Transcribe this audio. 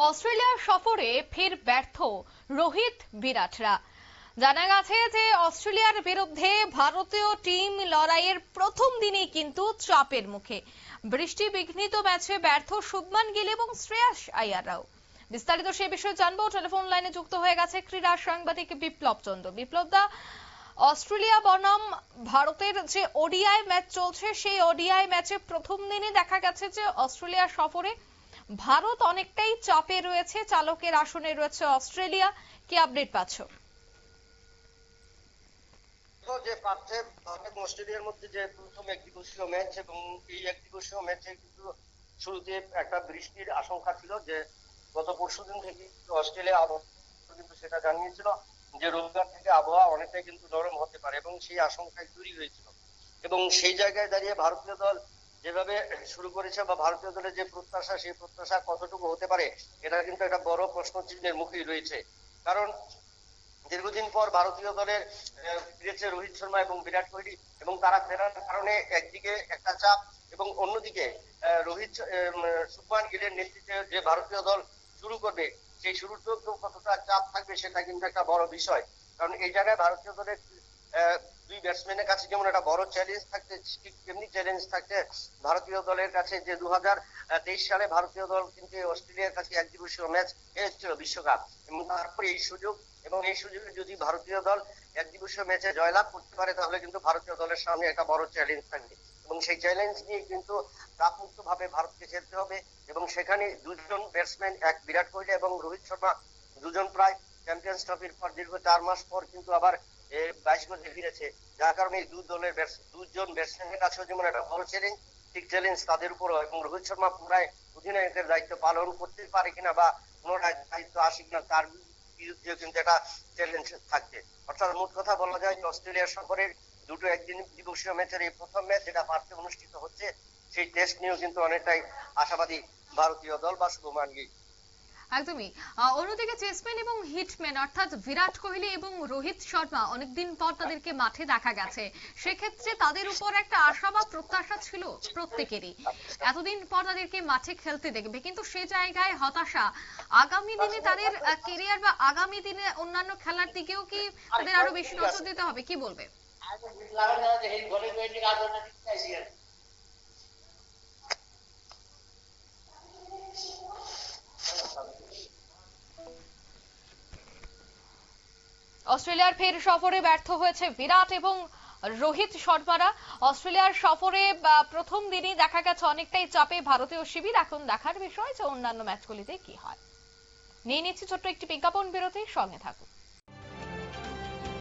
Australia সফরে ফের ব্যর্থ রোহিত বিরাটরা। জানা গেছে যে অস্ট্রেলিয়ার বিরুদ্ধে ভারতীয় টিম লড়াইয়ের প্রথম দিনেই কিন্তু চাপের মুখে। বৃষ্টি বিঘ্নিত ম্যাচে ব্যর্থ শুভমান গিল এবং শ্রেয়াস আইয়াররাও। বিস্তারিত সে বিষয়ে জানবো, টেলিফোন লাইনে যুক্ত হয়ে গেছে ক্রীড়া সাংবাদিক বিপ্লব চন্দ্র। বিপ্লবদা, অস্ট্রেলিয়া বনাম ভারতের যে ওডিআই ম্যাচ চলছে, সেই ওডিআই ম্যাচে প্রথম দিনে দেখা গেছে যে অস্ট্রেলিয়া সফরে ভারত অনেকটাই চাপে রয়েছে, চালকের আসনে রয়েছে অস্ট্রেলিয়া। কি আপডেট পাচ্ছ? যে পাচ্ছে ভারত অস্ট্রেলিয়ার মধ্যে যে প্রথম একদিবসীয় ম্যাচ, এবং এই একদিবসীয় ম্যাচে কিন্তু শুরুতে একটা বৃষ্টির আশঙ্কা ছিল, যে গত পরশুদিন থেকে অস্ট্রেলিয়া আবহাওয়া কিন্তু সেটা জানিয়েছিল যে রবিবার থেকে আবহাওয়া অনেকটাই কিন্তু নরম হতে পারে, এবং সেই আশঙ্কায় তৈরি হয়েছিল। এবং সেই জায়গায় দাঁড়িয়ে ভারতীয় দল যেভাবে শুরু করেছে বা ভারতীয় দলের যে প্রত্যাশা, সেই প্রত্যাশা কতটুকু হতে পারে, এটা কিন্তু একটা বড় প্রশ্ন চিহ্নের মুখেই রয়েছে। কারণ দীর্ঘদিন পর ভারতীয় দলের ফিরেছে রোহিত শর্মা এবং বিরাট কোহলি, এবং তারা ফেরার কারণে একদিকে একটা চাপ, এবং অন্যদিকে শুভমান গিলের নেতৃত্বে যে ভারতীয় দল শুরু করবে, সেই শুরুতেও কতটা চাপ থাকবে সেটা কিন্তু একটা বড় বিষয়। কারণ এই জায়গায় ভারতীয় দলের দুই ব্যাটসম্যানের কাছে যেমন একটা বড় চ্যালেঞ্জ থাকতে, ঠিক তেমনি চ্যালেঞ্জ থাকতে ভারতীয় দলের কাছে, যে 2023 সালে ভারতীয় দল কিন্তু অস্ট্রেলিয়ার কাছে একদিবসীয় ম্যাচ হেরেছিল বিশ্বকাপ, এবং তারপরে এই সুযোগ, এবং এই সুযোগে যদি ভারতীয় দল একদিবসীয় ম্যাচে জয়লাভ করতে পারে, তাহলে কিন্তু ভারতীয় দলের সামনে একটা বড় চ্যালেঞ্জ থাকবে, এবং সেই চ্যালেঞ্জ নিয়ে কিন্তু চাপমুক্ত ভাবে ভারতকে খেলতে হবে। এবং সেখানে দুজন ব্যাটসম্যান, এক বিরাট কোহলি এবং রোহিত শর্মা, দুজন প্রায় চ্যাম্পিয়ন্স ট্রফির পর দীর্ঘ 4 মাস পর কিন্তু আবার 22 গজে ফিরেছে, যার কারণে এই দুজন ব্যাটসম্যানের কাছেও যেমন একটা বড় চ্যালেঞ্জ, ঠিক চ্যালেঞ্জ তাদের উপর। এবং রোহিত শর্মা পুনরায় অধিনায়কের দায়িত্ব পালন করতে পারে কিনা বা পুনরায় দায়িত্ব আসে কিনা, তার বিরুদ্ধে কিন্তু একটা চ্যালেঞ্জ থাকবে। অর্থাৎ মোট কথা বলা যায় যে অস্ট্রেলিয়ার সফরের দুটো একদিন দিবসীয় ম্যাচের এই প্রথম ম্যাচ যেটা পার্থে অনুষ্ঠিত হচ্ছে, সেই টেস্ট নিয়েও কিন্তু অনেকটাই আশাবাদী ভারতীয় দল বা শুভমান গিল। একদমই। অন্যদিকে চেসম্যান এবং হিটম্যান অর্থাৎ বিরাট কোহলি এবং রোহিত শর্মা অনেকদিন পর তাদেরকে মাঠে দেখা গেছে, সেক্ষেত্রে তাদের উপর একটা আশা বা প্রত্যাশা ছিল প্রত্যেকেরই, এতদিন পর তাদেরকে মাঠে খেলতে দেখবে, কিন্তু সে জায়গায় হতাশা। আগামী দিনে তাদের কেরিয়ার বা আগামী দিনে অন্যান্য খেলার দিকেও কি তাদের আরো বেশি নজর দিতে হবে, কি বলবে? অস্ট্রেলিয়ার ফের সফরে ব্যর্থ হয়েছে বিরাট এবং রোহিত শর্মারা। অস্ট্রেলিয়ার সফরে প্রথম দিনই দেখা গেছে অনেকটাই চাপে ভারতীয় শিবির। এখন দেখার বিষয় যে অন্যান্য ম্যাচগুলিতে কি হয়। নিয়ে নিচ্ছি ছোট্ট একটি বিজ্ঞাপন বিরতি, সঙ্গে থাকুন।